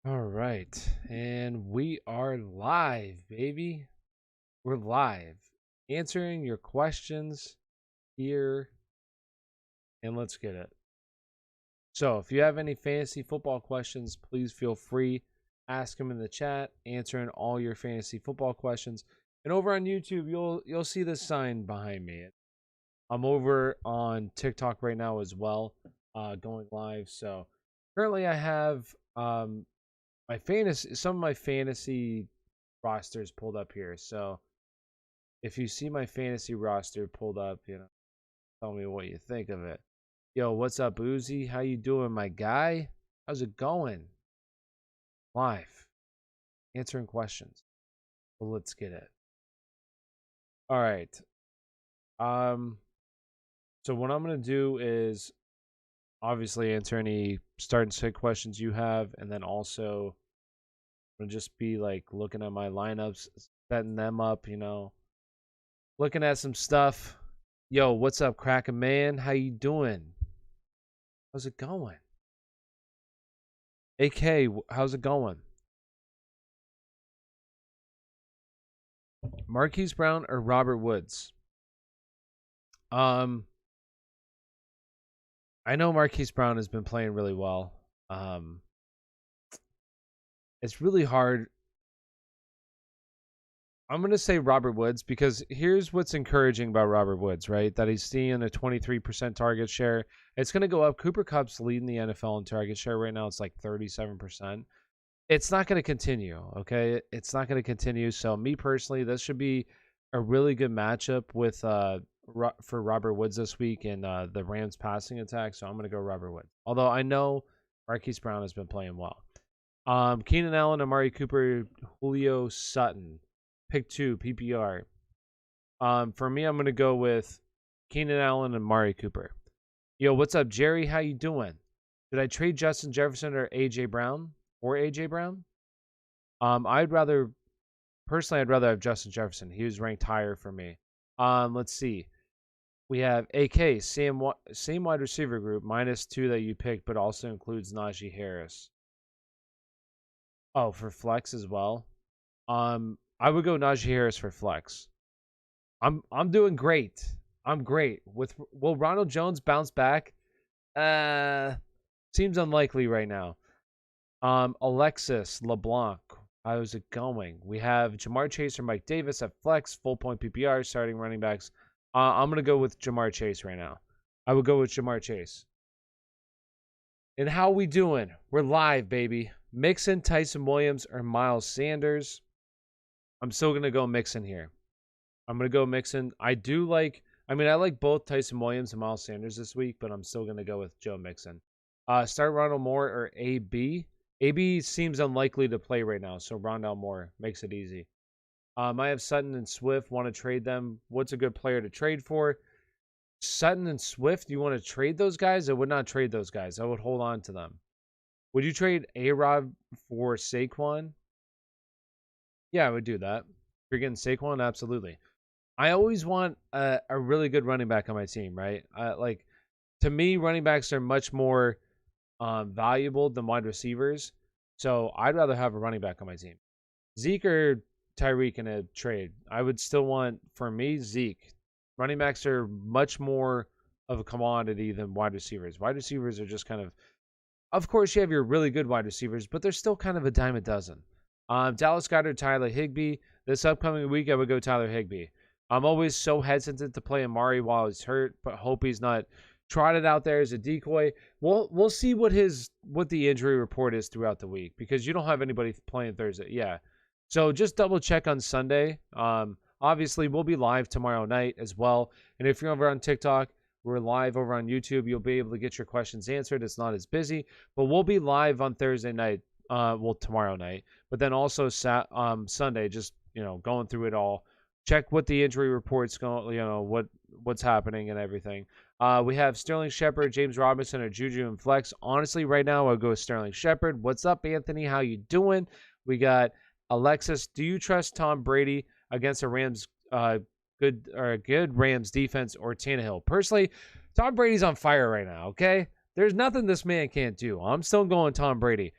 All right. And we are live, baby. We're live. Answering your questions here. And let's get it. So, if you have any fantasy football questions, please feel free. Ask them in the chat, answering all your fantasy football questions. And over on YouTube, you'll see this sign behind me. I'm over on TikTok right now as well, going live. So currently I have some of my fantasy rosters pulled up here. So if you see my fantasy roster pulled up, tell me what you think of it. Yo, what's up, Uzi? How you doing, my guy? How's it going? Live, answering questions. Well, let's get it. All right. So what I'm gonna do is obviously answer any start and sit questions you have, and then also I'm gonna just be like looking at my lineups, setting them up, looking at some stuff. Yo, what's up, Kraken Man? How you doing? How's it going? AK, how's it going? Marquise Brown or Robert Woods? I know Marquise Brown has been playing really well. It's really hard. I'm going to say Robert Woods because here's what's encouraging about Robert Woods, right? That he's seeing a 23% target share. It's going to go up. Cooper Kupp's leading the NFL in target share right now. It's like 37%. It's not going to continue, okay? It's not going to continue. So me personally, this should be a really good matchup with for Robert Woods this week in the Rams passing attack. So I'm going to go Robert Woods. Although I know Marquise Brown has been playing well. Keenan Allen, Amari Cooper, Julio, Sutton. Pick 2, PPR. For me, I'm going to go with Keenan Allen and Amari Cooper. Yo, what's up, Jerry? How you doing? Did I trade Justin Jefferson or A.J. Brown? I'd rather have Justin Jefferson. He was ranked higher for me. Let's see. We have AK, same wide receiver group, -2 that you picked, but also includes Najee Harris. Oh, for flex as well. I would go Najee Harris for flex. I'm doing great. I'm great. Will Ronald Jones bounce back? Seems unlikely right now. Alexis LeBlanc. How's it going? We have Jamar Chase or Mike Davis at flex, full point PPR, starting running backs. I'm going to go with Jamar Chase right now. I would go with Jamar Chase. And how we doing? We're live, baby. Mixon, Tyson Williams, or Miles Sanders. I'm still going to go Mixon here. I'm going to go Mixon. I like both Tyson Williams and Miles Sanders this week, but I'm still going to go with Joe Mixon. Start Rondale Moore or AB. AB seems unlikely to play right now, so Rondale Moore makes it easy. I have Sutton and Swift. Want to trade them? What's a good player to trade for? Sutton and Swift, you want to trade those guys? I would not trade those guys. I would hold on to them. Would you trade A-Rod for Saquon? Yeah, I would do that. If you're getting Saquon, absolutely. I always want a really good running back on my team, right? To me, running backs are much more valuable than wide receivers. So I'd rather have a running back on my team. Zeke or Tyreek in a trade. I would still want, for me, Zeke. Running backs are much more of a commodity than wide receivers. Wide receivers are just kind of course, you have your really good wide receivers, but they're still kind of a dime a dozen. Dallas Goedert, Tyler Higbee. This upcoming week, I would go Tyler Higbee. I'm always so hesitant to play Amari while he's hurt, but hope he's not trotted out there as a decoy. We'll see what the injury report is throughout the week because you don't have anybody playing Thursday. Yeah. So just double check on Sunday. Obviously, we'll be live tomorrow night as well. And if you're over on TikTok, we're live over on YouTube. You'll be able to get your questions answered. It's not as busy, but we'll be live on Thursday night. Tomorrow night, but then also Sunday, just, going through it all. Check what the injury reports go, what's happening and everything. We have Sterling Shepard, James Robinson, or Juju and flex. Honestly, right now, I'll go with Sterling Shepard. What's up, Anthony? How you doing? We got Alexis. Do you trust Tom Brady against a Rams good Rams defense or Tannehill? Personally, Tom Brady's on fire right now, okay? There's nothing this man can't do. I'm still going Tom Brady.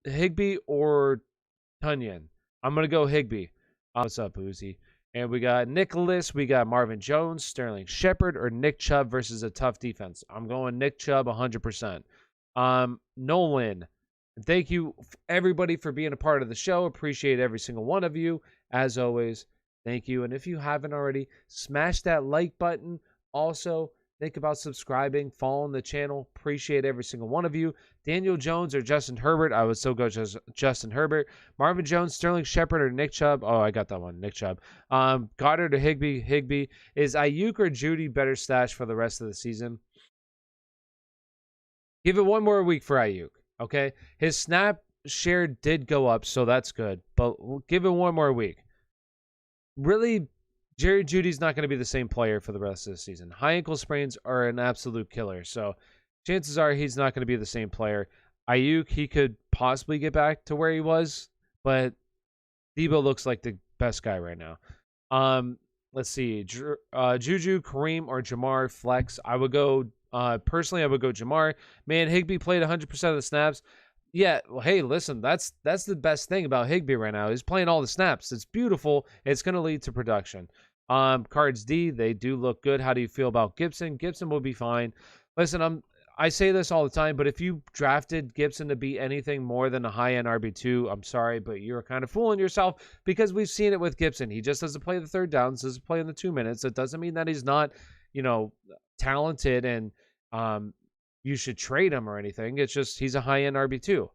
Higbee or Tunyon. I'm going to go Higbee. What's up, Uzi? And we got Nicholas, we got Marvin Jones, Sterling Shepard, or Nick Chubb versus a tough defense. I'm going Nick Chubb 100%. Nolan, thank you everybody for being a part of the show. Appreciate every single one of you. As always, thank you. And if you haven't already, smash that like button. Also, think about subscribing, following the channel. Appreciate every single one of you. Daniel Jones or Justin Herbert. I would still go Justin Herbert. Marvin Jones, Sterling Shepard, or Nick Chubb. Oh, I got that one. Nick Chubb. Goddard or Higbee. Higbee. Is Ayuk or Judy better stash for the rest of the season? Give it one more week for Ayuk. Okay. His snap share did go up, so that's good. But give it one more week. Really, Jerry Jeudy's not going to be the same player for the rest of the season. High ankle sprains are an absolute killer. So chances are he's not going to be the same player. Ayuk, he could possibly get back to where he was, but Debo looks like the best guy right now. Let's see. Juju, Kareem, or Jamar flex. I would go, personally, I would go Jamar. Man, Higbee played 100% of the snaps. Yeah, well, hey, listen, that's the best thing about Higbee right now. He's playing all the snaps. It's beautiful. It's going to lead to production. Cards D, they do look good. How do you feel about Gibson? Gibson will be fine. Listen, I say this all the time, but if you drafted Gibson to be anything more than a high-end RB2, I'm sorry, but you're kind of fooling yourself because we've seen it with Gibson. He just doesn't play the third downs, doesn't play in the 2 minutes. It doesn't mean that he's not, talented and you should trade him or anything. It's just he's a high-end RB2.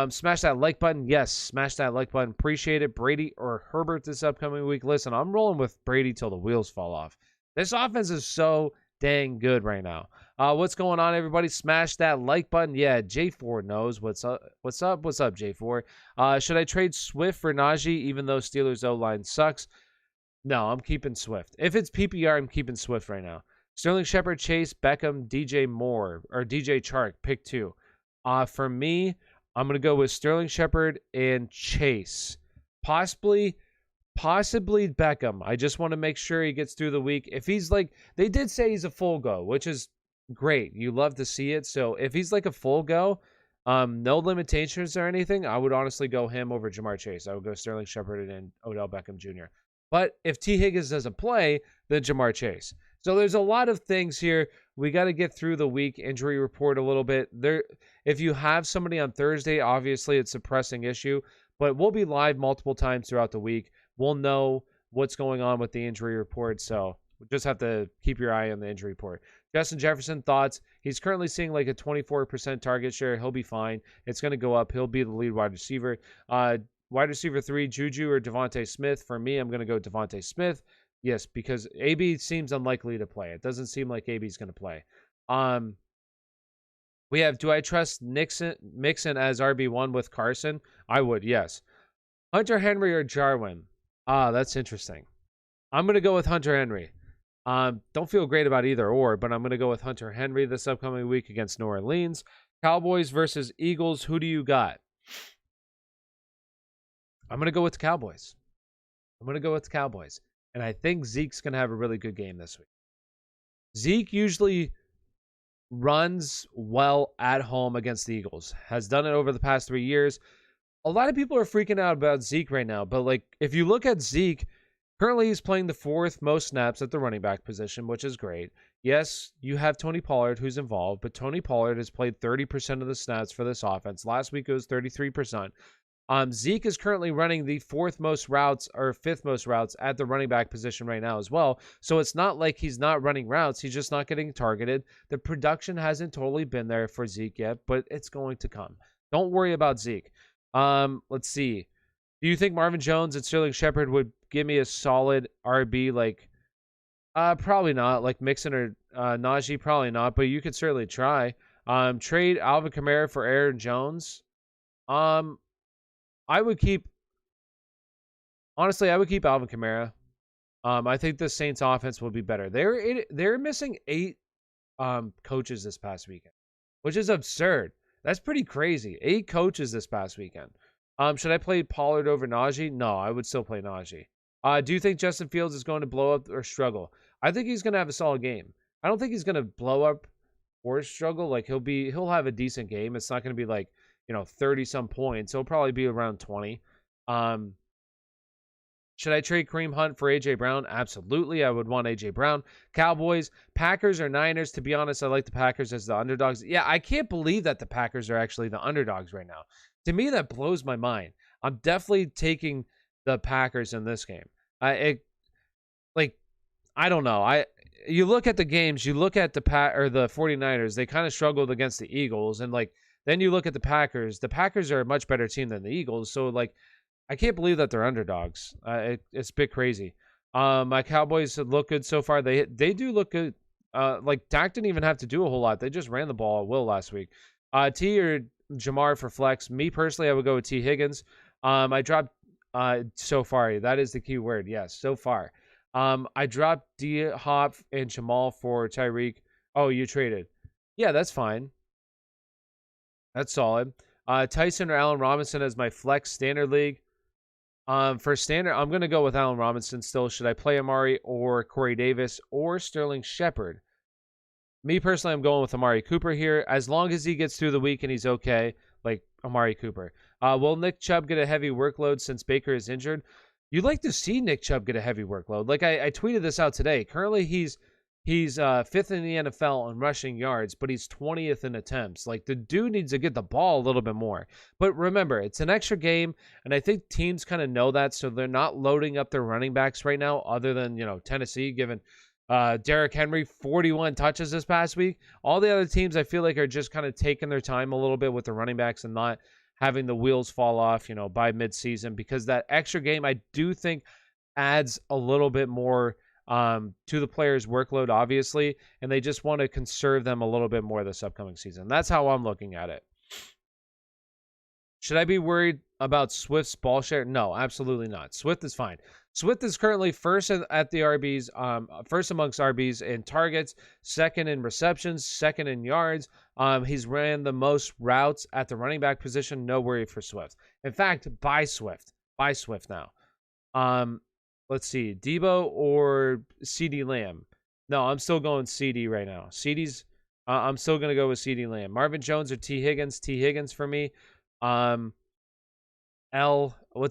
Smash that like button. Yes, smash that like button. Appreciate it. Brady or Herbert this upcoming week. Listen, I'm rolling with Brady till the wheels fall off. This offense is so dang good right now. What's going on, everybody? Smash that like button. Yeah, J4 knows what's up. What's up, J4? Should I trade Swift for Najee even though Steelers O-line sucks? No, I'm keeping Swift. If it's PPR, I'm keeping Swift right now. Sterling Shepard, Chase, Beckham, DJ Moore, or DJ Chark. Pick two. For me, I'm going to go with Sterling Shepard and Chase. Possibly Beckham. I just want to make sure he gets through the week. If he's like, they did say he's a full go, which is great. You love to see it. So if he's like a full go, no limitations or anything, I would honestly go him over Jamar Chase. I would go Sterling Shepard and Odell Beckham Jr. But if T. Higgins doesn't play, then Jamar Chase. So there's a lot of things here. We got to get through the week injury report a little bit. If you have somebody on Thursday, obviously it's a pressing issue, but we'll be live multiple times throughout the week. We'll know what's going on with the injury report, so we just have to keep your eye on the injury report. Justin Jefferson, thoughts? He's currently seeing like a 24% target share. He'll be fine. It's going to go up. He'll be the lead wide receiver. Wide receiver 3, Juju or Devonta Smith. For me, I'm going to go Devonta Smith. Yes, because AB seems unlikely to play. It doesn't seem like AB is going to play. We have, do I trust Mixon as RB1 with Carson? I would, yes. Hunter Henry or Jarwin? That's interesting. I'm going to go with Hunter Henry. Don't feel great about either or, but I'm going to go with Hunter Henry this upcoming week against New Orleans. Cowboys versus Eagles. Who do you got? I'm going to go with the Cowboys. And I think Zeke's going to have a really good game this week. Zeke usually runs well at home against the Eagles. Has done it over the past 3 years. A lot of people are freaking out about Zeke right now. But like, if you look at Zeke, currently he's playing the 4th most snaps at the running back position, which is great. Yes, you have Tony Pollard who's involved, but Tony Pollard has played 30% of the snaps for this offense. Last week it was 33%. Zeke is currently running the 4th most routes or 5th most routes at the running back position right now as well. So it's not like he's not running routes. He's just not getting targeted. The production hasn't totally been there for Zeke yet, but it's going to come. Don't worry about Zeke. Let's see. Do you think Marvin Jones and Sterling Shepard would give me a solid RB? Like, probably not. Like Mixon or Najee, probably not. But you could certainly try. Trade Alvin Kamara for Aaron Jones. I would keep Alvin Kamara. I think the Saints offense will be better. They're missing 8 coaches this past weekend, which is absurd. That's pretty crazy. 8 coaches this past weekend. Should I play Pollard over Najee? No, I would still play Najee. Do you think Justin Fields is going to blow up or struggle? I think he's going to have a solid game. I don't think he's going to blow up or struggle. Like he'll have a decent game. It's not going to be like 30 some points. It'll probably be around 20. Should I trade Kareem Hunt for A.J. Brown? Absolutely. I would want A.J. Brown. Cowboys, Packers, or Niners? To be honest, I like the Packers as the underdogs. Yeah, I can't believe that the Packers are actually the underdogs right now. To me, that blows my mind. I'm definitely taking the Packers in this game. I don't know. You look at the games, you look at the 49ers, they kind of struggled against the Eagles, and then you look at the Packers. The Packers are a much better team than the Eagles, so I can't believe that they're underdogs. It's a bit crazy. My Cowboys look good so far. They do look good. Dak didn't even have to do a whole lot. They just ran the ball at will last week. T or Jamar for flex. Me personally, I would go with T Higgins. I dropped so far. That is the key word. Yes, so far. I dropped D Hop and Jamal for Tyreek. Oh, you traded. Yeah, that's fine. That's solid. Tyson or Allen Robinson as my flex standard league. For standard, I'm going to go with Allen Robinson still. Should I play Amari or Corey Davis or Sterling Shepard? Me personally, I'm going with Amari Cooper here. As long as he gets through the week and he's okay, like Amari Cooper. Will Nick Chubb get a heavy workload since Baker is injured? You'd like to see Nick Chubb get a heavy workload. I tweeted this out today. Currently, he's 5th in the NFL in rushing yards, but he's 20th in attempts. The dude needs to get the ball a little bit more. But remember, it's an extra game, and I think teams kind of know that, so they're not loading up their running backs right now, other than, Tennessee, giving Derrick Henry 41 touches this past week. All the other teams, I feel like, are just kind of taking their time a little bit with the running backs and not having the wheels fall off, by midseason, because that extra game, I do think, adds a little bit more to the players' workload, obviously, and they just want to conserve them a little bit more this upcoming season. That's how I'm looking at it. Should I be worried about Swift's ball share? No, absolutely not. Swift is fine. Swift is currently first at the RBs, first amongst RBs in targets, second in receptions, second in yards. He's ran the most routes at the running back position. No worry for Swift. In fact, buy Swift. Buy Swift now. Let's see, Debo or CD Lamb. No, I'm still going CD right now. CD's, I'm still going to go with CD Lamb. Marvin Jones or T Higgins? T Higgins for me. What's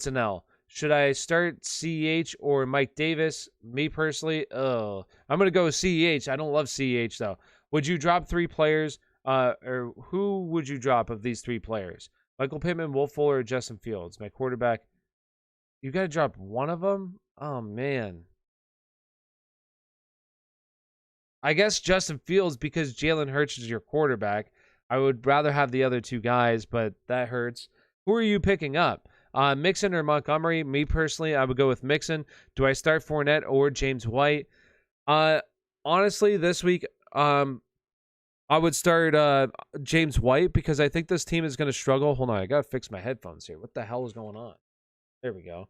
an L? Should I start CEH or Mike Davis? Me personally, I'm going to go with CEH. I don't love CEH, though. Would you drop 3 players? Or who would you drop of these 3 players? Michael Pittman, Will Fuller, or Justin Fields? My quarterback. You got to drop one of them? Oh, man. I guess Justin Fields, because Jalen Hurts is your quarterback. I would rather have the other 2 guys, but that hurts. Who are you picking up? Mixon or Montgomery? Me personally, I would go with Mixon. Do I start Fournette or James White? Honestly, this week, I would start James White because I think this team is going to struggle. Hold on, I got to fix my headphones here. What the hell is going on? There we go.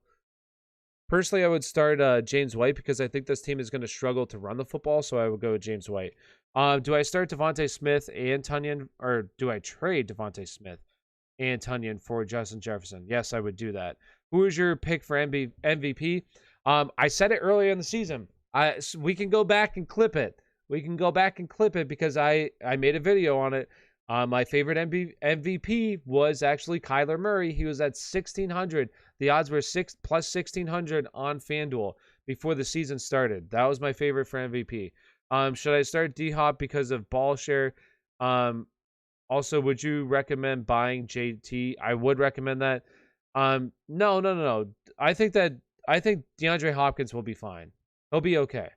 Personally, I would start James White because I think this team is going to struggle to run the football, so I would go with James White. Do I start Devonta Smith and Tunyon, or do I trade Devonta Smith and Tunyon for Justin Jefferson? Yes, I would do that. Who is your pick for MVP? I said it earlier in the season. We can go back and clip it. We can go back and clip it because I made a video on it. My favorite MVP was actually Kyler Murray. He was at 1,600. The odds were plus 1,600 on FanDuel before the season started. That was my favorite for MVP. Should I start D-Hop because of ball share? Also, would you recommend buying JT? I would recommend that. No. I think DeAndre Hopkins will be fine. He'll be okay.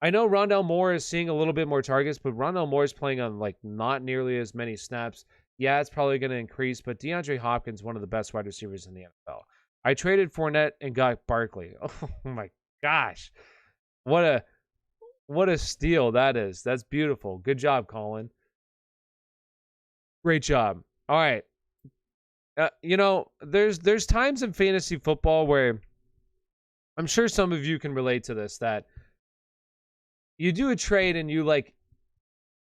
I know Rondale Moore is seeing a little bit more targets, but Rondale Moore is playing on not nearly as many snaps. Yeah, it's probably going to increase, but DeAndre Hopkins, one of the best wide receivers in the NFL. I traded Fournette and got Barkley. Oh my gosh. What a steal that is. That's beautiful. Good job, Colin. Great job. All right. There's times in fantasy football where I'm sure some of you can relate to this, that you do a trade and you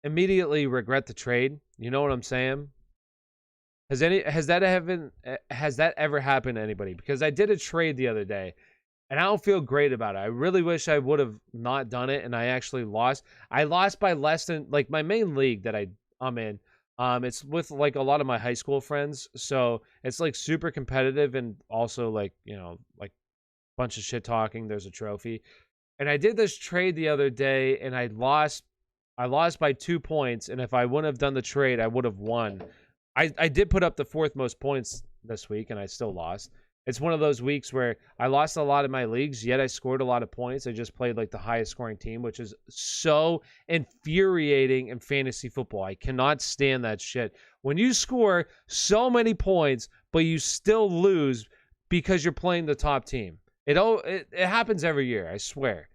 immediately regret the trade. You know what I'm saying? Has that ever happened to anybody? Because I did a trade the other day and I don't feel great about it. I really wish I would have not done it, and I actually lost. I lost by less than my main league that I'm in. It's with like a lot of my high school friends, so it's like super competitive and also like, like a bunch of shit talking. There's a trophy. And I did this trade the other day and I lost. I lost by 2 points, and if I wouldn't have done the trade, I would have won. I did put up the 4th most points this week, and I still lost. It's one of those weeks where I lost a lot of my leagues, yet I scored a lot of points. I just played like the highest scoring team, which is so infuriating in fantasy football. I cannot stand that shit. When you score so many points, but you still lose because you're playing the top team. It happens every year, I swear.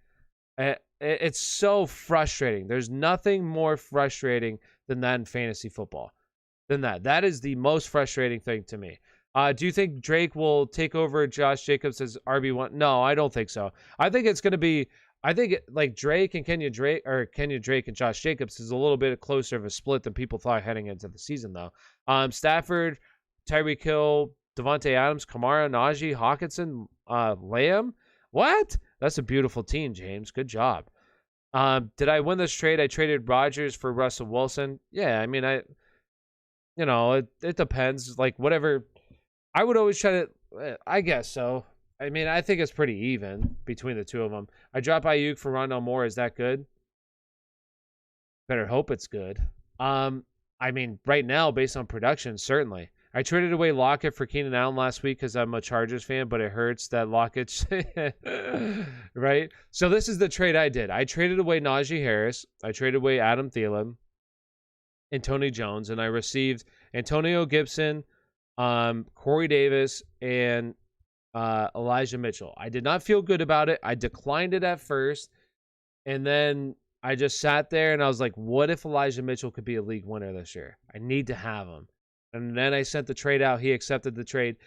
It's so frustrating. There's nothing more frustrating than that in fantasy football. That is the most frustrating thing to me. Do you think Drake will take over Josh Jacobs as RB1? No, I don't think so. I think it's going to be, like Drake and Kenyon Drake and Josh Jacobs is a little bit closer of a split than people thought heading into the season, though. Stafford, Tyreek Hill, Devonta Adams, Camara, Najee, Hawkinson, Lamb. What? That's a beautiful team, James. Good job. Did I win this trade? I traded Rodgers for Russell Wilson. Yeah, I mean, it depends. Like, whatever. I would always try to, I guess so. I mean, I think it's pretty even between the two of them. I dropped Ayuk for Rondale Moore. Is that good? Better hope it's good. I mean, right now, based on production, certainly. I traded away Lockett for Keenan Allen last week because I'm a Chargers fan, but it hurts that Lockett's right. So this is the trade I did. I traded away Najee Harris. I traded away Adam Thielen and Tony Jones, and I received Antonio Gibson, Corey Davis, and Elijah Mitchell. I did not feel good about it. I declined it at first, and then I just sat there and I was like, what if Elijah Mitchell could be a league winner this year? I need to have him. And then I sent the trade out. He accepted the trade.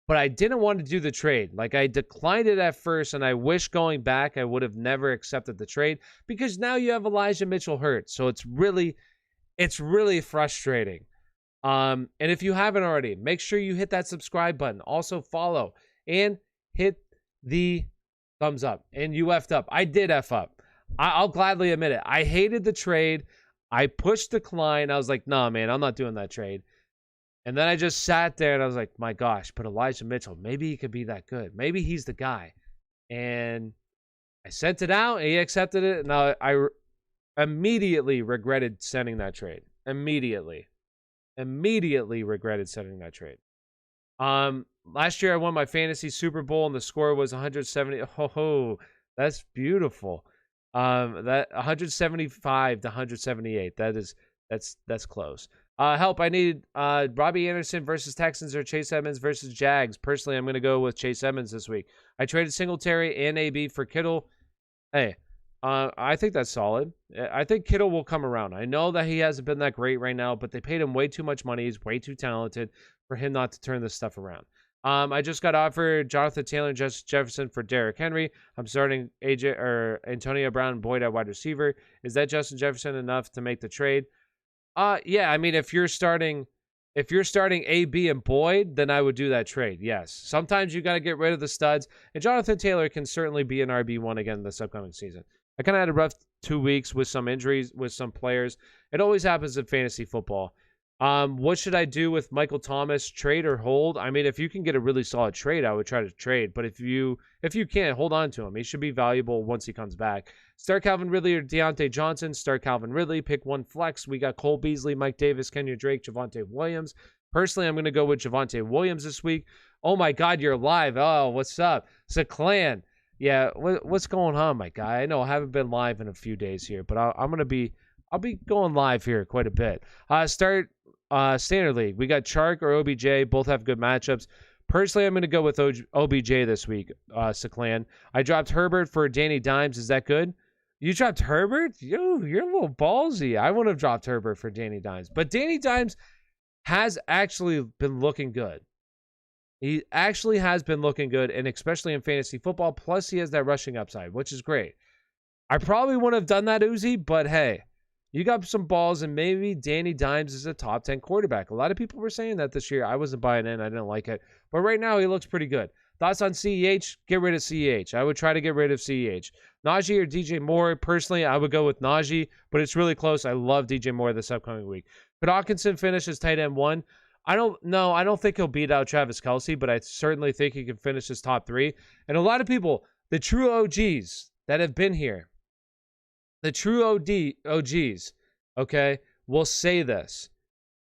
But I didn't want to do the trade. Like, I declined it at first, and I wish going back I would have never accepted the trade because now you have Elijah Mitchell hurt. So it's really frustrating. And if you haven't already, make sure you hit that subscribe button. Also follow and hit the thumbs up. And you effed up. I did F up. I'll gladly admit it. I hated the trade. I pushed decline. I was like, nah, man, I'm not doing that trade. And then I just sat there and I was like, my gosh, but Elijah Mitchell, maybe he could be that good. Maybe he's the guy. And I sent it out and he accepted it. And I immediately regretted sending that trade. Immediately regretted sending that trade. Last year I won my fantasy Super Bowl and the score was 170. Oh, that's beautiful. That 175 to 178. That's close. Help, I need Robbie Anderson versus Texans or Chase Edmonds versus Jags. Personally, I'm going to go with Chase Edmonds this week. I traded Singletary and AB for Kittle. Hey, I think that's solid. I think Kittle will come around. I know that he hasn't been that great right now, but they paid him way too much money. He's way too talented for him not to turn this stuff around. I just got offered Jonathan Taylor and Justin Jefferson for Derrick Henry. I'm starting Antonio Brown and Boyd at wide receiver. Is that Justin Jefferson enough to make the trade? Yeah, I mean, if you're starting AB and Boyd, then I would do that trade. Yes. Sometimes you got to get rid of the studs, and Jonathan Taylor can certainly be an RB1 again this upcoming season. I kind of had a rough 2 weeks with some injuries with some players. It always happens in fantasy football. What should I do with Michael Thomas? Trade or hold? I mean, if you can get a really solid trade, I would try to trade. But if you can't, hold on to him. He should be valuable once he comes back. Start Calvin Ridley or Deontay Johnson. Start Calvin Ridley. Pick one flex. We got Cole Beasley, Mike Davis, Kenyon Drake, Javonte Williams. Personally, I'm going to go with Javonte Williams this week. Oh, my God, you're live. Oh, what's up? It's a clan. Yeah, what's going on, my guy? I know I haven't been live in a few days here, but I'll be going live here quite a bit. Start Standard League. We got Chark or OBJ. Both have good matchups. Personally, I'm going to go with OBJ this week, Clan. I dropped Herbert for Danny Dimes. Is that good? You dropped Herbert? You're a little ballsy. I wouldn't have dropped Herbert for Danny Dimes. But Danny Dimes has actually been looking good. He actually has been looking good, and especially in fantasy football. Plus, he has that rushing upside, which is great. I probably wouldn't have done that, Uzi, but hey, you got some balls, and maybe Danny Dimes is a top 10 quarterback. A lot of people were saying that this year. I wasn't buying in. I didn't like it. But right now, he looks pretty good. Thoughts on CEH? Get rid of CEH. I would try to get rid of CEH. Najee or DJ Moore. Personally, I would go with Najee, but it's really close. I love DJ Moore this upcoming week. Could Hawkinson finish as tight end 1? I don't know. I don't think he'll beat out Travis Kelce, but I certainly think he can finish his top 3. And a lot of people, the true OGs that have been here, the true OGs, okay, will say this.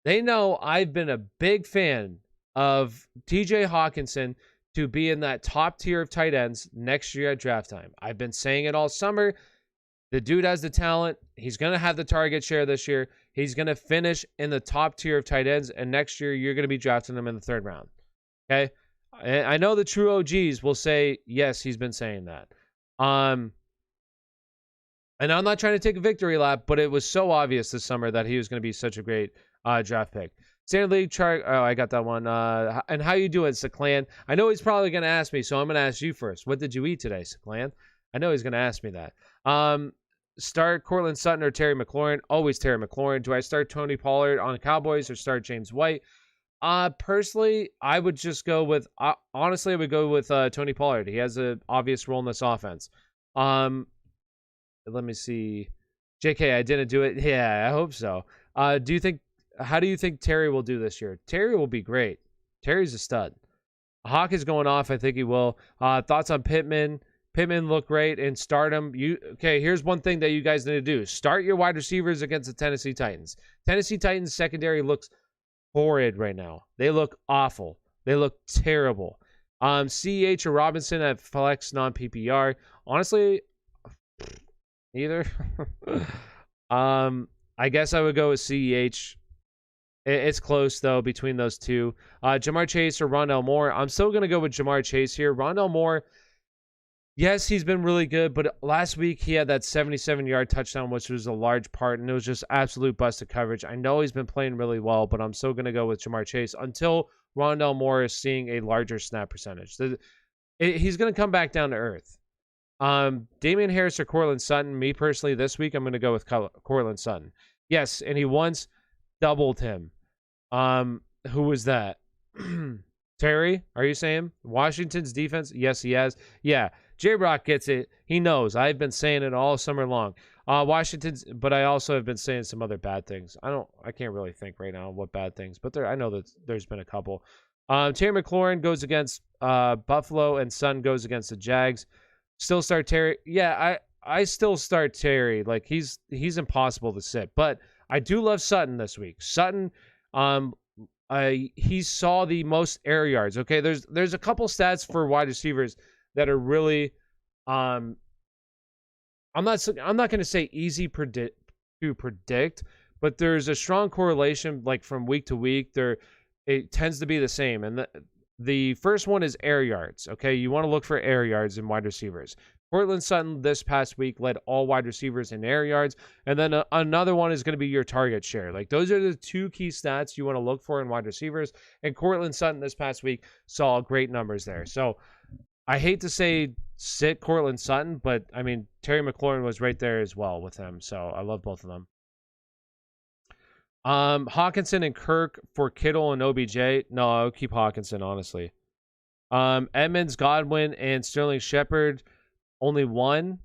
They know I've been a big fan of TJ Hawkinson to be in that top tier of tight ends next year at draft time. I've been saying it all summer. The dude has the talent. He's going to have the target share this year. He's going to finish in the top tier of tight ends, and next year you're going to be drafting him in the 3rd round. Okay? I know the true OGs will say, yes, he's been saying that. And I'm not trying to take a victory lap, but it was so obvious this summer that he was going to be such a great draft pick. Standard League chart. Oh, I got that one. And how you doing, Clan? I know he's probably going to ask me, so I'm going to ask you first. What did you eat today, Clan? I know he's going to ask me that. Start Corlyn Sutton or Terry McLaurin? Always Terry McLaurin. Do I start Tony Pollard on the Cowboys or start James White? Personally, I would just go with, honestly, I would go with Tony Pollard. He has an obvious role in this offense. Let me see. JK, I didn't do it. Yeah, I hope so. How do you think Terry will do this year? Terry will be great. Terry's a stud. Hawk is going off. I think he will. Thoughts on Pittman? Pittman looked great and start him. Okay, here's one thing that you guys need to do. Start your wide receivers against the Tennessee Titans. Tennessee Titans secondary looks horrid right now. They look awful. They look terrible. CEH or Robinson at flex non-PPR. Honestly, neither. I guess I would go with CEH. It's close, though, between those two. Jamar Chase or Rondell Moore. I'm still going to go with Jamar Chase here. Rondell Moore, yes, he's been really good, but last week he had that 77-yard touchdown, which was a large part, and it was just absolute busted coverage. I know he's been playing really well, but I'm still going to go with Jamar Chase until Rondell Moore is seeing a larger snap percentage. He's going to come back down to earth. Damian Harris or Corlyn Sutton. Me personally, this week, I'm going to go with Corlyn Sutton. Yes, and he once doubled him. Who was that? Terry, are you saying? Washington's defense? Yes, he has. Yeah, J-Rock gets it. He knows. I've been saying it all summer long. Washington's, but I also have been saying some other bad things. I can't really think right now what bad things, but I know that there's been a couple. Terry McLaurin goes against Buffalo, and Sutton goes against the Jags. Still start Terry. Yeah, I still start Terry. Like, he's impossible to sit. But I do love Sutton this week. Sutton, he saw the most air yards. Okay, there's a couple stats for wide receivers that are really, I'm not going to say easy to predict, but there's a strong correlation, like from week to week. It tends to be the same. And the first one is air yards. Okay, you want to look for air yards in wide receivers. Cortland Sutton this past week led all wide receivers in air yards. And then another one is going to be your target share. Like, those are the two key stats you want to look for in wide receivers. And Cortland Sutton this past week saw great numbers there. So I hate to say sit Cortland Sutton, but I mean, Terry McLaurin was right there as well with him. So I love both of them. Hawkinson and Kirk for Kittle and OBJ. No, I would keep Hawkinson, honestly. Edmonds, Godwin, and Sterling Shepard. Only one.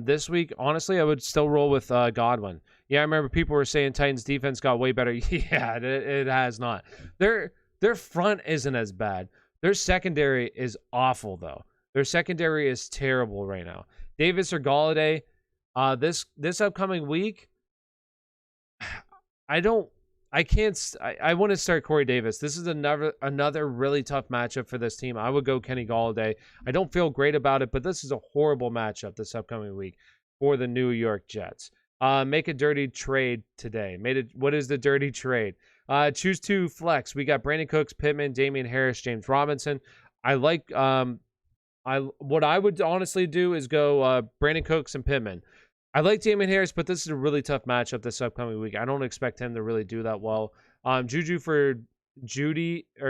This week, honestly, I would still roll with Godwin. Yeah, I remember people were saying Titans defense got way better. Yeah, it has not. Their front isn't as bad. Their secondary is awful, though. Their secondary is terrible right now. Davis or Galladay. This upcoming week, I want to start Corey Davis. This is another really tough matchup for this team. I would go Kenny Galladay. I don't feel great about it, but this is a horrible matchup this upcoming week for the New York Jets. Make a dirty trade today. What is the dirty trade? Choose to flex. We got Brandon Cooks, Pittman, Damian Harris, James Robinson. I like what I would honestly do is go Brandon Cooks and Pittman. I like Damian Harris, but this is a really tough matchup this upcoming week. I don't expect him to really do that well. Juju for Judy and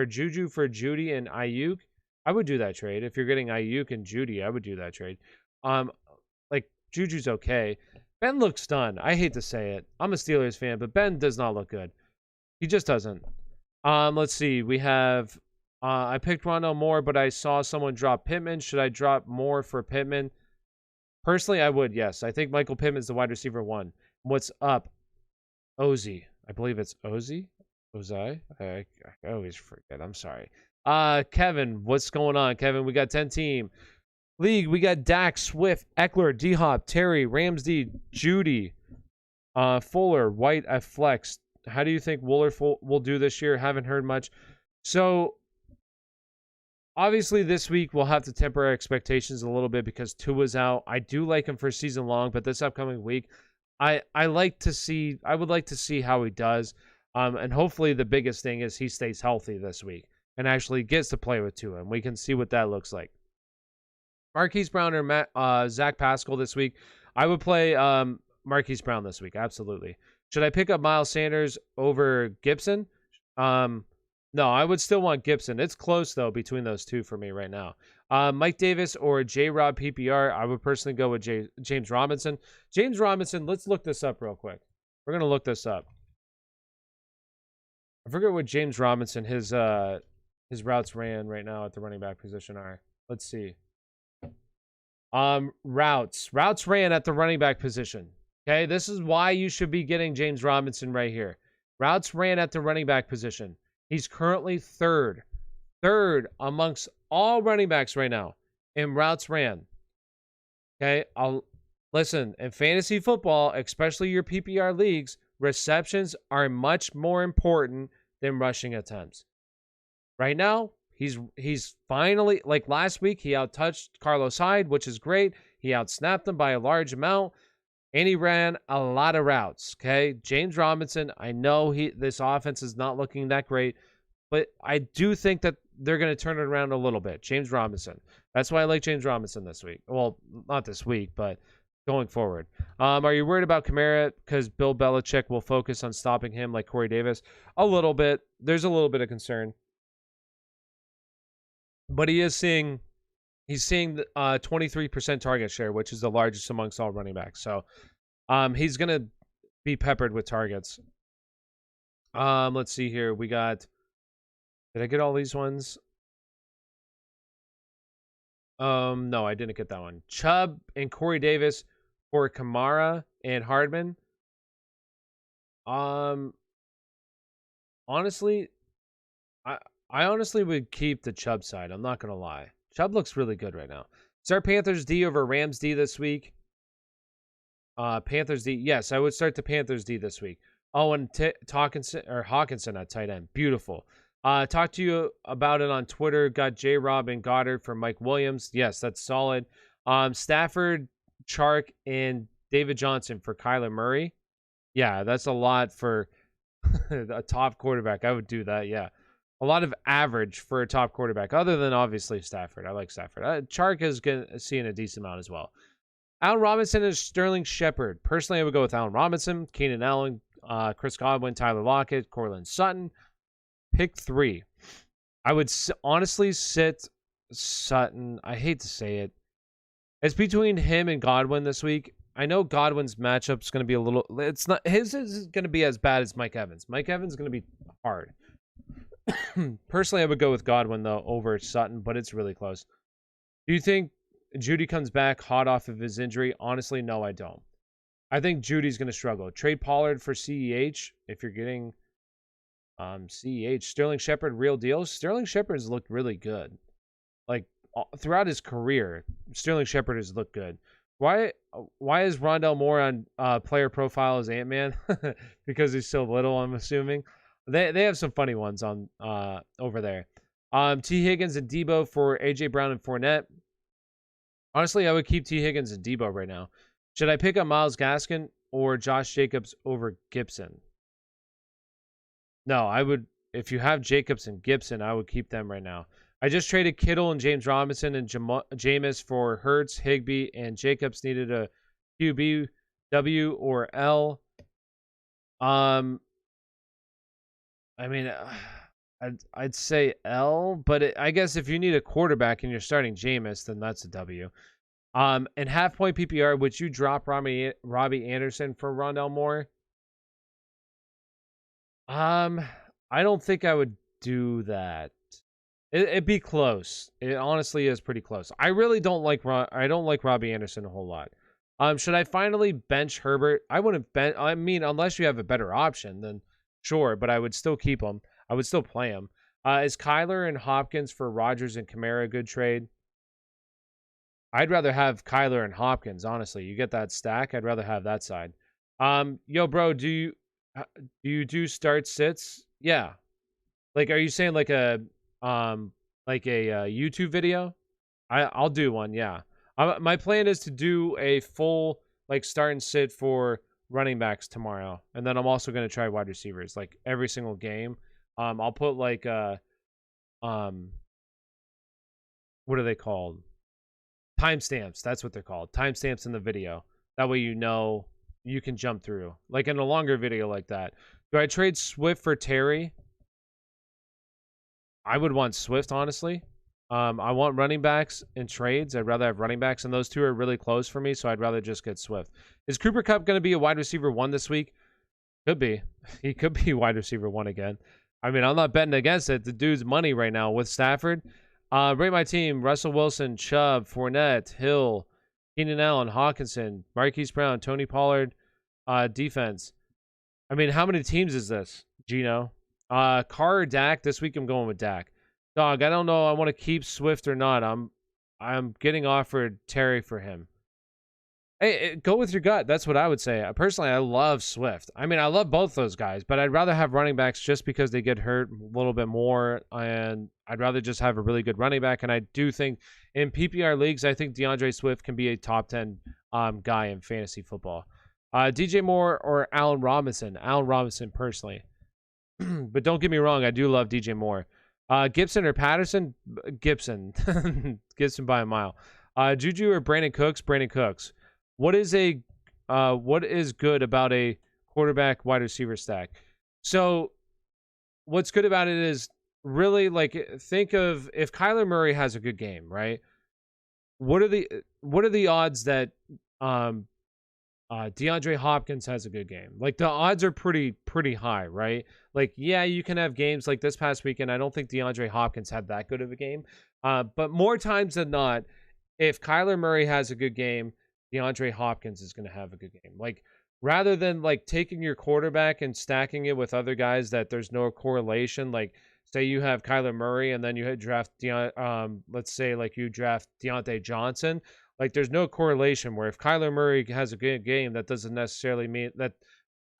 Ayuk. I would do that trade. If you're getting Ayuk and Judy, I would do that trade. Like, Juju's okay. Ben looks done. I hate to say it. I'm a Steelers fan, but Ben does not look good. He just doesn't. Let's see. We have I picked Rondell Moore, but I saw someone drop Pittman. Should I drop Moore for Pittman? Personally, I would, yes. I think Michael Pittman is the wide receiver 1. What's up? Ozzy. I believe it's Ozzy? Ozai? I always forget. I'm sorry. Kevin, what's going on? Kevin, we got 10 team. League, we got Dax, Swift, Eckler, D-Hop, Terry, Rams D, Judy, Fuller, White at flex. How do you think Wooler will do this year? Haven't heard much. So, obviously, this week we'll have to temper our expectations a little bit because Tua's out. I do like him for season long, but this upcoming week, I would like to see how he does. And hopefully the biggest thing is he stays healthy this week and actually gets to play with Tua, and we can see what that looks like. Marquise Brown or Zach Pascal this week. I would play Marquise Brown this week, absolutely. Should I pick up Miles Sanders over Gibson? No, I would still want Gibson. It's close, though, between those two for me right now. Mike Davis or J-Rob PPR, I would personally go with James Robinson. James Robinson, let's look this up real quick. We're going to look this up. I forget what James Robinson, his routes ran right now at the running back position are. Let's see. Routes ran at the running back position. Okay, this is why you should be getting James Robinson right here. Routes ran at the running back position. He's currently third amongst all running backs right now in routes ran. Okay, listen, in fantasy football, especially your PPR leagues, receptions are much more important than rushing attempts. Right now, he's finally, like last week, he outtouched Carlos Hyde, which is great. He outsnapped him by a large amount, and he ran a lot of routes. Okay, James Robinson, I know this offense is not looking that great, but I do think that they're going to turn it around a little bit. James Robinson. That's why I like James Robinson this week. Well, not this week, but going forward. Are you worried about Camara because Bill Belichick will focus on stopping him like Corey Davis? A little bit. There's a little bit of concern. But he's seeing the 23% target share, which is the largest amongst all running backs. So he's going to be peppered with targets. Let's see here. We got... Did I get all these ones? No, I didn't get that one. Chubb and Corey Davis for Camara and Hardman. Honestly, I honestly would keep the Chubb side. I'm not gonna lie. Chubb looks really good right now. Start Panthers D over Rams D this week. Panthers D. Yes, I would start the Panthers D this week. Oh, and Hawkinson at tight end. Beautiful. Talked to you about it on Twitter. Got J-Rob and Goddard for Mike Williams. Yes, that's solid. Stafford, Chark, and David Johnson for Kyler Murray. Yeah, that's a lot for a top quarterback. I would do that, yeah. A lot of average for a top quarterback, other than obviously Stafford. I like Stafford. Chark is seeing a decent amount as well. Allen Robinson and Sterling Shepard. Personally, I would go with Allen Robinson, Keenan Allen, Chris Godwin, Tyler Lockett, Corlyn Sutton. Pick 3. I would honestly sit Sutton. I hate to say it. It's between him and Godwin this week. I know Godwin's matchup's going to be a little... It's not... His is going to be as bad as Mike Evans. Mike Evans is going to be hard. Personally, I would go with Godwin, though, over Sutton, but it's really close. Do you think Judy comes back hot off of his injury? Honestly, no, I don't. I think Judy's going to struggle. Trade Pollard for CEH if you're getting... CEH. Sterling Shepard, real deal. Sterling Shepard's looked really good. Like, throughout his career, Sterling Shepard has looked good. Why is Rondell Moore on player profile as Ant-Man? Because he's so little, I'm assuming. They have some funny ones on over there. T. Higgins and Debo for A.J. Brown and Fournette. Honestly, I would keep T. Higgins and Debo right now. Should I pick up Myles Gaskin or Josh Jacobs over Gibson? No, I would. If you have Jacobs and Gibson, I would keep them right now. I just traded Kittle and James Robinson and Jameis for Hurts, Higbee, and Jacobs needed a QB, W, or L. I mean, I'd say L, but I guess if you need a quarterback and you're starting Jameis, then that's a W. And half point PPR, would you drop Robbie Anderson for Rondell Moore? I don't think I would do that. It'd be close. It honestly is pretty close. I really don't like I don't like Robbie Anderson a whole lot. Should I finally bench Herbert? I wouldn't bench. I mean, unless you have a better option, then sure. But I would still keep him. I would still play him. Is Kyler and Hopkins for Rodgers and Camara a good trade? I'd rather have Kyler and Hopkins. Honestly, you get that stack. I'd rather have that side. Yo, bro, do you do start sits? Yeah. Like, are you saying like a YouTube video? I'll do one. Yeah. My plan is to do a full like start and sit for running backs tomorrow, and then I'm also gonna try wide receivers like every single game. I'll put like um, what are they called? Timestamps. That's what they're called. Timestamps in the video. That way you know you can jump through. Like in a longer video like that. Do I trade Swift for Terry? I would want Swift, honestly. I want running backs in trades. I'd rather have running backs, and those two are really close for me, so I'd rather just get Swift. Is Cooper Kupp going to be a wide receiver 1 this week? Could be. He could be wide receiver 1 again. I mean, I'm not betting against it. The dude's money right now with Stafford. Rate my team. Russell Wilson, Chubb, Fournette, Hill, Keenan Allen, Hawkinson, Marquise Brown, Tony Pollard, defense. I mean, how many teams is this, Gino? Carr or Dak? This week I'm going with Dak. Dog, I don't know. I want to keep Swift or not. I'm getting offered Terry for him. Hey, go with your gut. That's what I would say. Personally, I love Swift. I mean, I love both those guys, but I'd rather have running backs just because they get hurt a little bit more, and I'd rather just have a really good running back. And I do think in PPR leagues, I think DeAndre Swift can be a top 10 guy in fantasy football. DJ Moore or Allen Robinson? Allen Robinson, personally. But don't get me wrong, I do love DJ Moore. Gibson or Patterson? Gibson. Gibson by a mile. Juju or Brandon Cooks? Brandon Cooks. What is good about a quarterback wide receiver stack? So what's good about it is really like think of if Kyler Murray has a good game, right? What are the odds that DeAndre Hopkins has a good game? Like the odds are pretty high, right? Like, yeah, you can have games like this past weekend. I don't think DeAndre Hopkins had that good of a game. But more times than not, if Kyler Murray has a good game, DeAndre Hopkins is going to have a good game. Like, rather than like taking your quarterback and stacking it with other guys that there's no correlation, like say you have Kyler Murray and then you draft let's say like you draft Deontay Johnson. Like there's no correlation where if Kyler Murray has a good game, that doesn't necessarily mean that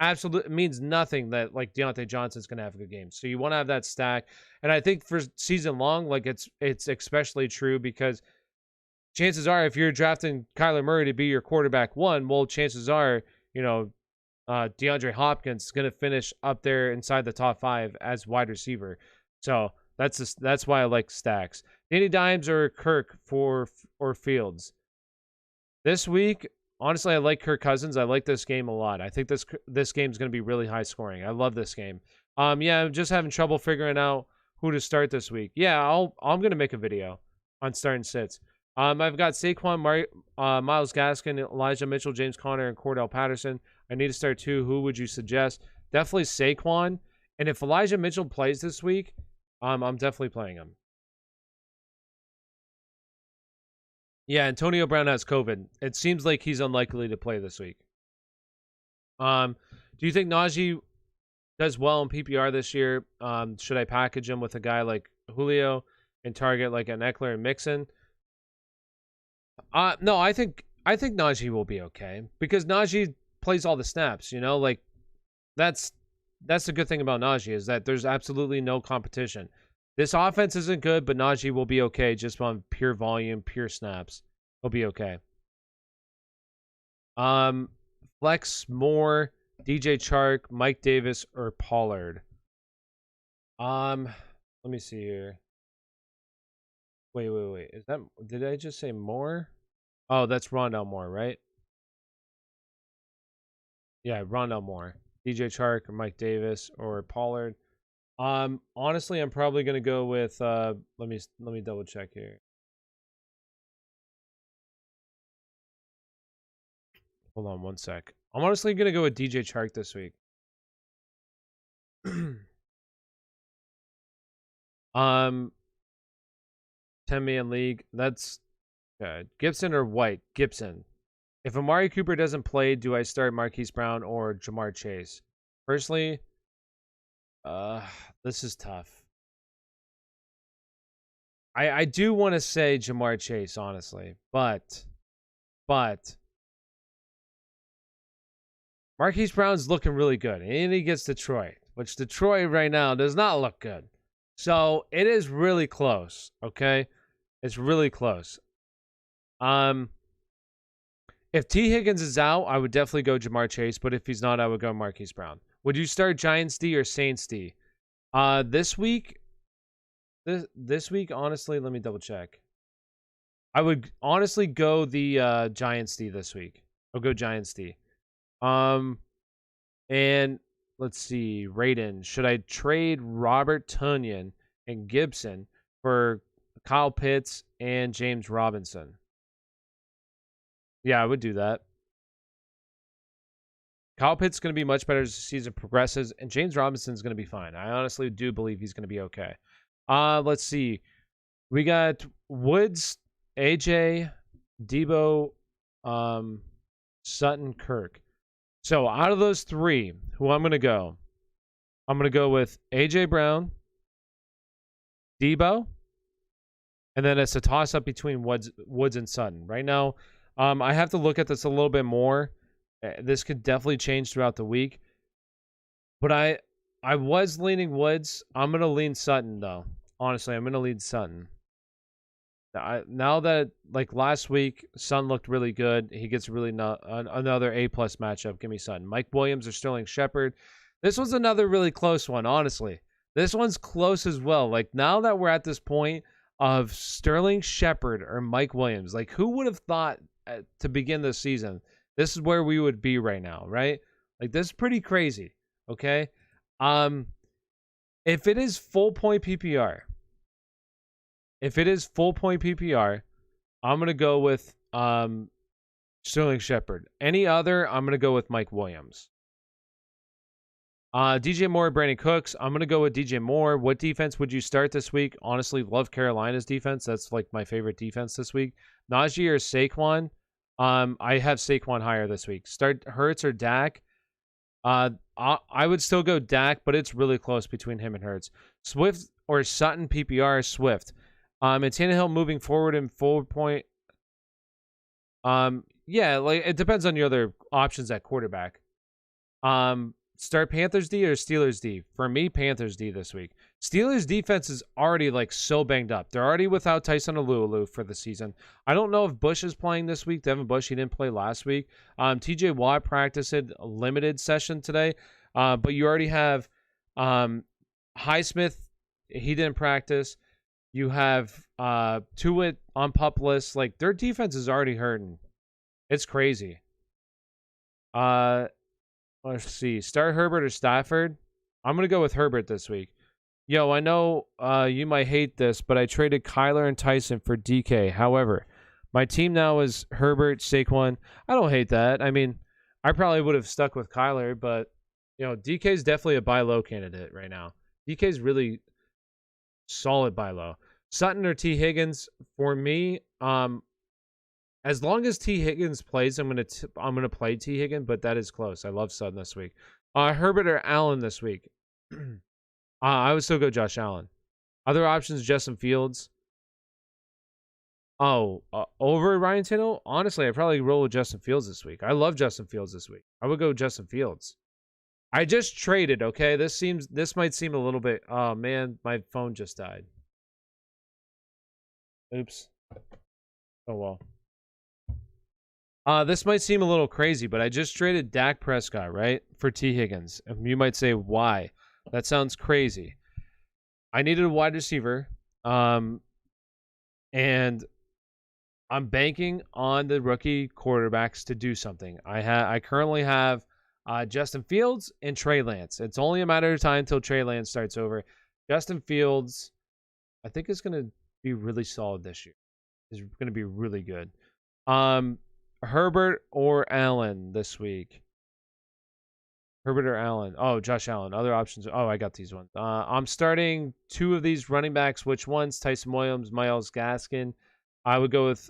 absolutely means nothing that like Deontay Johnson's going to have a good game. So you want to have that stack. And I think for season long, like it's especially true because chances are if you're drafting Kyler Murray to be your quarterback 1, well, chances are, DeAndre Hopkins is going to finish up there inside the top 5 as wide receiver. So that's why I like stacks. Danny Dimes or Kirk or Fields. This week, honestly, I like Kirk Cousins. I like this game a lot. I think this game is going to be really high scoring. I love this game. Yeah, I'm just having trouble figuring out who to start this week. Yeah, I'm going to make a video on starting sits. I've got Saquon, Myles Gaskin, Elijah Mitchell, James Conner, and Cordell Patterson. I need to start 2. Who would you suggest? Definitely Saquon. And if Elijah Mitchell plays this week, I'm definitely playing him. Yeah, Antonio Brown has COVID. It seems like he's unlikely to play this week. Do you think Najee does well in PPR this year? Should I package him with a guy like Julio and target like an Eckler and Mixon? No, I think Najee will be okay because Najee plays all the snaps. Like that's the good thing about Najee is that there's absolutely no competition. This offense isn't good, but Najee will be okay just on pure volume, pure snaps. He'll be okay. Flex Moore, DJ Chark, Mike Davis, or Pollard. Let me see here. Wait. Is that? Did I just say Moore? Oh, that's Rondell Moore, right? Yeah, Rondell Moore. DJ Chark or Mike Davis or Pollard. Honestly, I'm probably gonna go with let me double check here. Hold on one sec. I'm honestly gonna go with DJ Chark this week. 10-man league. That's good. Gibson or White? Gibson. If Amari Cooper doesn't play, do I start Marquise Brown or Jamar Chase? Personally, this is tough. I do want to say Jamar Chase, honestly, but Marquise Brown's looking really good, and he gets Detroit, which Detroit right now does not look good. So it is really close, okay? It's really close. If T. Higgins is out, I would definitely go Jamar Chase, but if he's not, I would go Marquise Brown. Would you start Giants D or Saints D? This week, honestly, let me double check. I would honestly go the Giants D this week. I'll go Giants D. And let's see, Raiden. Should I trade Robert Tonyan and Gibson for Kyle Pitts and James Robinson? Yeah, I would do that. Kyle Pitts is going to be much better as the season progresses, and James Robinson is going to be fine. I honestly do believe he's going to be okay. Let's see. We got Woods, AJ, Debo, Sutton, Kirk. So out of those three, who I'm going to go? I'm going to go with AJ Brown, Debo, and then it's a toss-up between Woods and Sutton. Right now, I have to look at this a little bit more. This could definitely change throughout the week. But I was leaning Woods. I'm going to lean Sutton, though. Honestly, I'm going to lean Sutton. Now that, like last week, Sutton looked really good. He gets really another A-plus matchup. Give me Sutton. Mike Williams or Sterling Shepard. This was another really close one, honestly. This one's close as well. Like, now that we're at this point of Sterling Shepard or Mike Williams, like, who would have thought to begin this season this is where we would be right now, right? Like, this is pretty crazy, okay? If it is full point PPR, I'm going to go with Sterling Shepard. Any other, I'm going to go with Mike Williams. DJ Moore, Brandon Cooks. I'm going to go with DJ Moore. What defense would you start this week? Honestly, love Carolina's defense. That's like my favorite defense this week. Najee or Saquon? I have Saquon higher this week. Start Hurts or Dak? I would still go Dak, but it's really close between him and Hurts. Swift or Sutton PPR? Swift. And Tannehill moving forward in full point. Yeah, like it depends on your other options at quarterback. Start Panthers D or Steelers D? For me, Panthers D this week. Steelers defense is already like so banged up. They're already without Tyson Alualu for the season. I don't know if Bush is playing this week. Devin Bush, he didn't play last week. TJ Watt practiced a limited session today. But you already have Highsmith, he didn't practice. You have Tuitt on PUP list. Like, their defense is already hurting. It's crazy. Let's see. Start Herbert or Stafford? I'm going to go with Herbert this week. Yo, I know you might hate this, but I traded Kyler and Tyson for DK. However, my team now is Herbert, Saquon. I don't hate that. I mean, I probably would have stuck with Kyler, but, you know, DK is definitely a buy low candidate right now. DK is really solid buy low. Sutton or T. Higgins? For me, as long as T. Higgins plays, I'm gonna play T. Higgins, but that is close. I love Sutton this week. Herbert or Allen this week? I would still go Josh Allen. Other options, Justin Fields. Over Ryan Tannehill? Honestly, I'd probably roll with Justin Fields this week. I love Justin Fields this week. I would go Justin Fields. I just traded, okay? This might seem a little bit... Oh, man, my phone just died. Oops. Oh, well. This might seem a little crazy, but I just traded Dak Prescott, right, for T. Higgins. And you might say, why? That sounds crazy. I needed a wide receiver, and I'm banking on the rookie quarterbacks to do something. I currently have Justin Fields and Trey Lance. It's only a matter of time until Trey Lance starts over. Justin Fields, I think, is going to be really solid this year. He's going to be really good. Herbert or Allen this week? Herbert or Allen? Oh, Josh Allen. Other options. Oh, I got these ones. I'm starting 2 of these running backs. Which ones? Tyson Williams, Myles Gaskin. I would go with,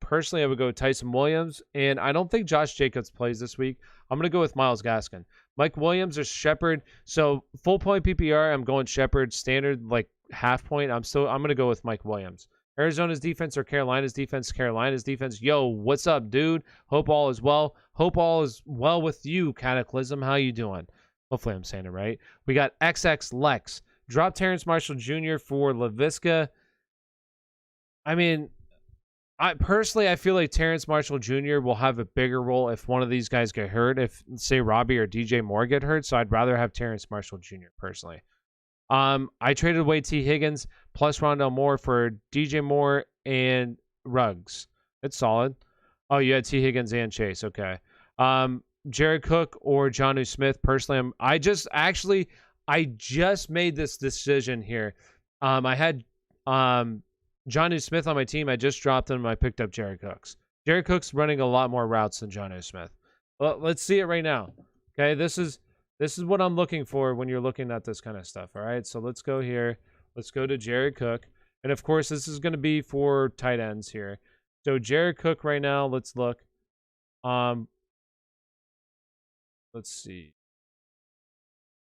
personally, I would go with Tyson Williams. And I don't think Josh Jacobs plays this week. I'm going to go with Myles Gaskin. Mike Williams or Shepard. So full point PPR, I'm going Shepard. Standard, like half point, I'm going to go with Mike Williams. Arizona's defense or Carolina's defense? Carolina's defense. Yo, what's up, dude? Hope all is well. Hope all is well with you, Cataclysm. How you doing? Hopefully I'm saying it right. We got XX Lex. Drop Terrence Marshall Jr. for LaVisca. I mean, I feel like Terrence Marshall Jr. will have a bigger role if one of these guys get hurt. If, say, Robbie or DJ Moore get hurt. So I'd rather have Terrence Marshall Jr. personally. I traded away T. Higgins plus Rondell Moore for DJ Moore and Ruggs. It's solid. Oh, you had T. Higgins and Chase. Okay. Jared Cook or Jonnu Smith. Personally, I just made this decision here. I had Jonnu Smith on my team. I just dropped him. I picked up Jared Cooks. Jared Cook's running a lot more routes than Jonnu Smith. Well, let's see it right now. Okay, this is what I'm looking for when you're looking at this kind of stuff, all right? So let's go here. Let's go to Jared Cook. And, of course, this is going to be for tight ends here. So Jared Cook right now, let's look. Let's see.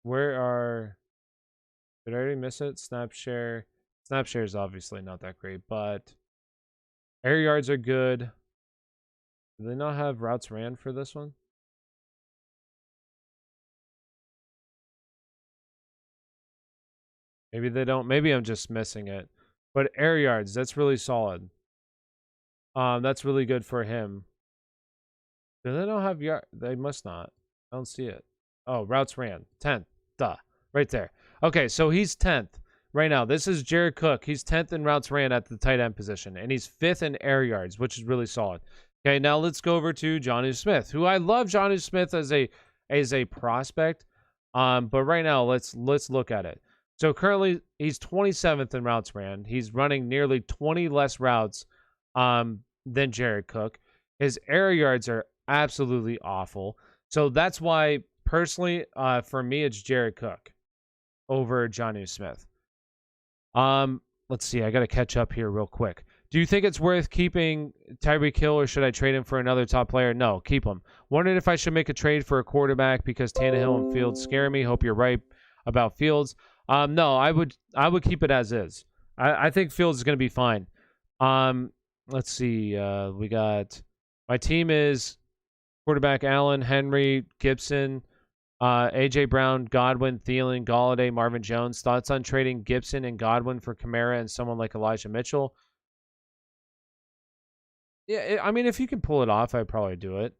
Did I already miss it? Snap share. Snap share is obviously not that great, but air yards are good. Do they not have routes ran for this one? Maybe they don't. Maybe I'm just missing it. But air yards, that's really solid. That's really good for him. Do they don't have yard? They must not. I don't see it. Oh, routes ran. 10th. Duh. Right there. Okay, so he's 10th right now. This is Jared Cook. He's 10th in routes ran at the tight end position. And he's 5th in air yards, which is really solid. Okay, now let's go over to Jonnu Smith, who I love Jonnu Smith as a prospect. But right now, let's look at it. So currently, he's 27th in routes ran. He's running nearly 20 less routes than Jared Cook. His air yards are absolutely awful. So that's why, personally, for me, it's Jared Cook over Jonnu Smith. Let's see. I got to catch up here real quick. Do you think it's worth keeping Tyreek Hill, or should I trade him for another top player? No, keep him. Wondered if I should make a trade for a quarterback because Tannehill and Fields scare me. Hope you're right about Fields. No, I would keep it as is. I think Fields is going to be fine. Let's see. We got my team is quarterback Allen, Henry, Gibson, AJ Brown, Godwin, Thielen, Galladay, Marvin Jones. Thoughts on trading Gibson and Godwin for Camara and someone like Elijah Mitchell? Yeah, I mean, if you can pull it off, I'd probably do it.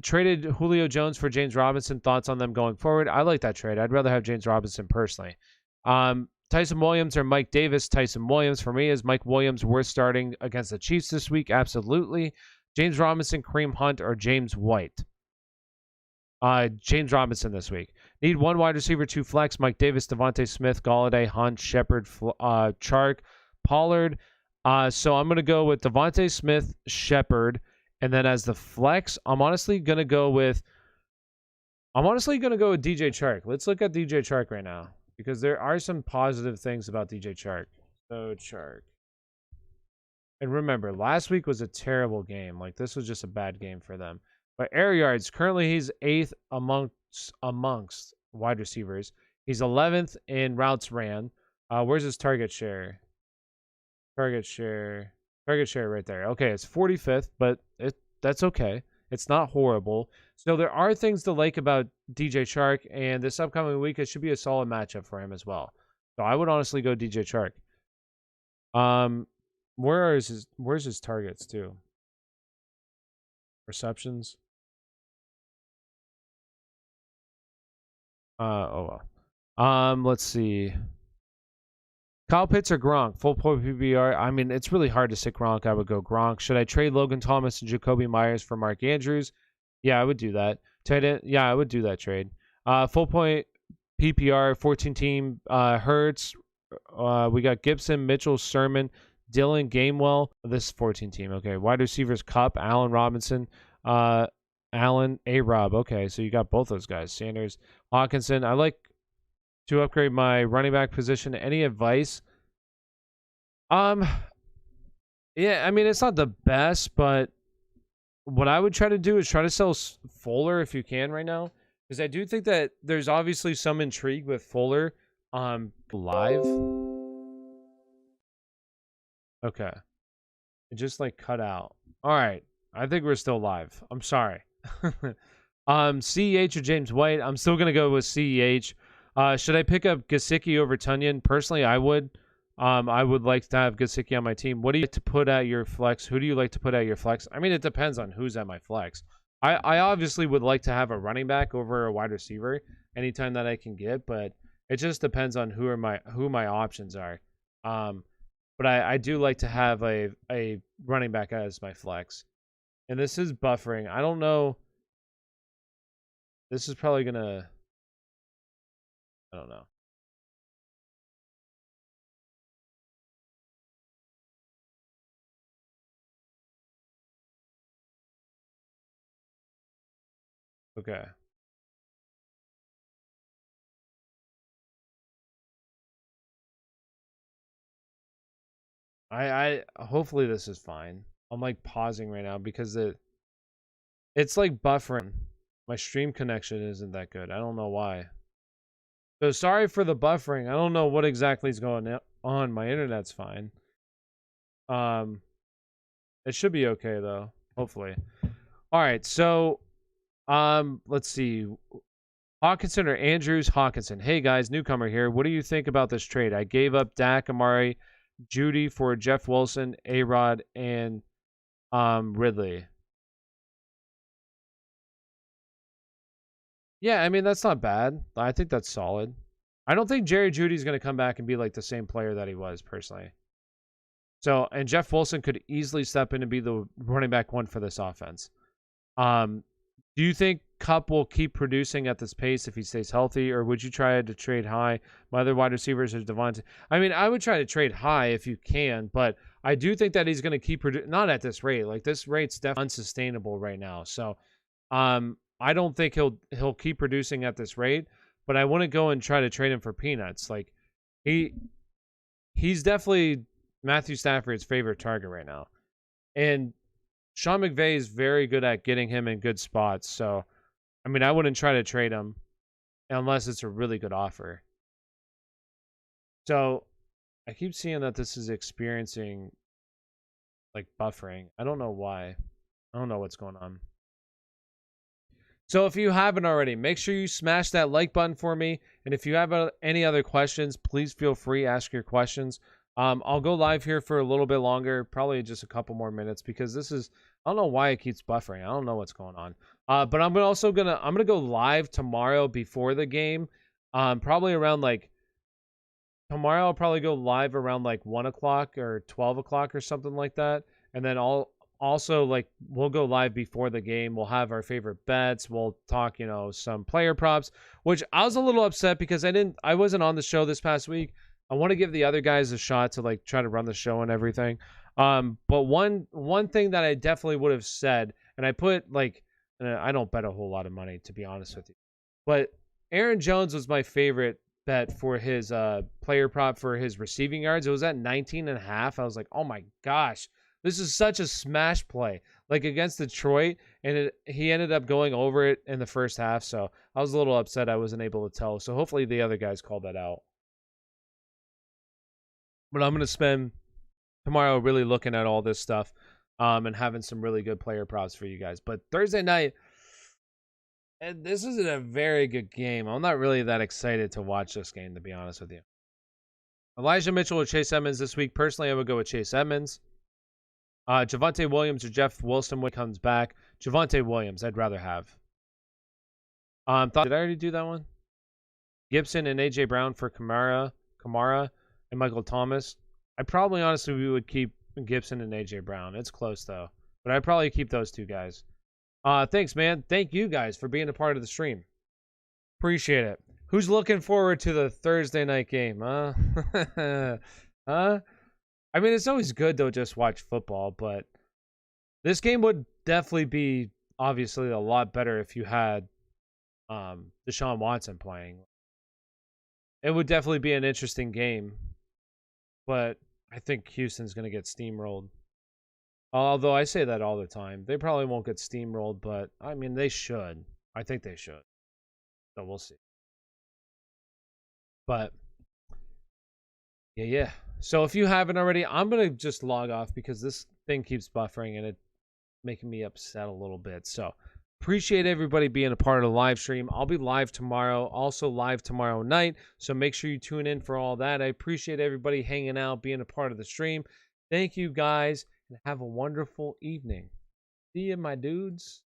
Traded Julio Jones for James Robinson. Thoughts on them going forward? I like that trade. I'd rather have James Robinson personally. Tyson Williams or Mike Davis? Tyson Williams for me. Is Mike Williams worth starting against the Chiefs this week? Absolutely. James Robinson, Kareem Hunt, or James White? James Robinson this week. Need one wide receiver, 2 flex. Mike Davis, Devonta Smith, Galladay, Hunt, Shepard, Chark, Pollard. So I'm going to go with Devonta Smith, Shepard. And then as the flex, I'm honestly going to go with DJ Chark. Let's look at DJ Chark right now because there are some positive things about DJ Chark. So Chark. And remember, last week was a terrible game. Like, this was just a bad game for them. But air yards, currently he's 8th amongst wide receivers. He's 11th in routes ran. Where's his target share? Target share right there. Okay, it's 45th, but that's okay. It's not horrible. So there are things to like about DJ Chark, and this upcoming week, it should be a solid matchup for him as well. So I would honestly go DJ Chark. Where's his targets too? Receptions. Let's see. Kyle Pitts or Gronk? Full point PPR. I mean, it's really hard to sit Gronk. I would go Gronk. Should I trade Logan Thomas and Jacoby Myers for Mark Andrews? Yeah, I would do that. Yeah, I would do that trade. Full point PPR, 14-team. Hurts. We got Gibson, Mitchell, Sermon, Dillon, Gamewell. This is 14-team. Okay. Wide receivers, Kupp, Allen Robinson. Allen, A-Rob. Okay, so you got both those guys. Sanders, Hawkinson. I like to upgrade my running back position. Any advice? Yeah, I mean, it's not the best, but what I would try to do is try to sell Fuller if you can right now, because I do think that there's obviously some intrigue with Fuller. Live. Okay, it just like cut out. All right, I think we're still live. I'm sorry. CEH or James White? I'm still gonna go with CEH. Should I pick up Gesicki over Tunyon? Personally, I would. I would like to have Gesicki on my team. What do you like to put at your flex? Who do you like to put at your flex? I mean, it depends on who's at my flex. I obviously would like to have a running back over a wide receiver anytime that I can get, but it just depends on who my options are. But I do like to have a running back as my flex. And this is buffering. I don't know. This is probably gonna. I don't know. Okay. I hopefully this is fine. I'm like pausing right now because it's like buffering. My stream connection isn't that good. I don't know why. So sorry for the buffering. I don't know what exactly is going on. My internet's fine. It should be okay though. Hopefully. All right. So, let's see. Hawkinson or Andrews? Hawkinson. Hey guys, newcomer here. What do you think about this trade? I gave up Dak, Amari, Judy for Jeff Wilson, A-Rod, and Ridley. Yeah, I mean, that's not bad. I think that's solid. I don't think Jerry Judy's going to come back and be like the same player that he was, personally. So, and Jeff Wilson could easily step in and be the running back one for this offense. Do you think Kupp will keep producing at this pace if he stays healthy, or would you try to trade high? My other wide receivers are Devonta. I mean, I would try to trade high if you can, but I do think that he's going to keep not at this rate. Like, this rate's definitely unsustainable right now. So, I don't think he'll keep producing at this rate, but I wouldn't go and try to trade him for peanuts. Like, he's definitely Matthew Stafford's favorite target right now. And Sean McVay is very good at getting him in good spots. So, I mean, I wouldn't try to trade him unless it's a really good offer. So, I keep seeing that this is experiencing like buffering. I don't know why. I don't know what's going on. So if you haven't already, make sure you smash that like button for me. And if you have any other questions, please feel free to ask your questions. I'll go live here for a little bit longer, probably just a couple more minutes, because this is, I don't know why it keeps buffering. I don't know what's going on. But I'm gonna go live tomorrow before the game. Probably around like tomorrow. I'll probably go live around like 1 o'clock or 12 o'clock or something like that. And then also, like, we'll go live before the game. We'll have our favorite bets. We'll talk, some player props, which I was a little upset because I wasn't on the show this past week. I want to give the other guys a shot to like try to run the show and everything. But one thing that I definitely would have said, and I put like, I don't bet a whole lot of money, to be honest with you, but Aaron Jones was my favorite bet for his player prop for his receiving yards. It was at 19.5. I was like, oh my gosh. This is such a smash play, like against Detroit, and he ended up going over it in the first half. So I was a little upset I wasn't able to tell. So hopefully the other guys called that out. But I'm going to spend tomorrow really looking at all this stuff and having some really good player props for you guys. But Thursday night, and this isn't a very good game. I'm not really that excited to watch this game, to be honest with you. Elijah Mitchell or Chase Edmonds this week. Personally, I would go with Chase Edmonds. Javonte Williams or Jeff Wilson when he comes back. Javonte Williams, I'd rather have. Did I already do that one? Gibson and AJ Brown for Camara, and Michael Thomas. I probably honestly would keep Gibson and AJ Brown. It's close though, but I'd probably keep those two guys. Thanks, man. Thank you guys for being a part of the stream. Appreciate it. Who's looking forward to the Thursday night game? Huh? I mean, it's always good to just watch football, but this game would definitely be obviously a lot better if you had Deshaun Watson playing. It would definitely be an interesting game, but I think Houston's going to get steamrolled. Although I say that all the time. They probably won't get steamrolled, but I mean, they should. I think they should. So we'll see. But yeah. So if you haven't already, I'm going to just log off because this thing keeps buffering and it's making me upset a little bit. So appreciate everybody being a part of the live stream. I'll be live tomorrow, also live tomorrow night. So make sure you tune in for all that. I appreciate everybody hanging out, being a part of the stream. Thank you guys, and have a wonderful evening. See you, my dudes.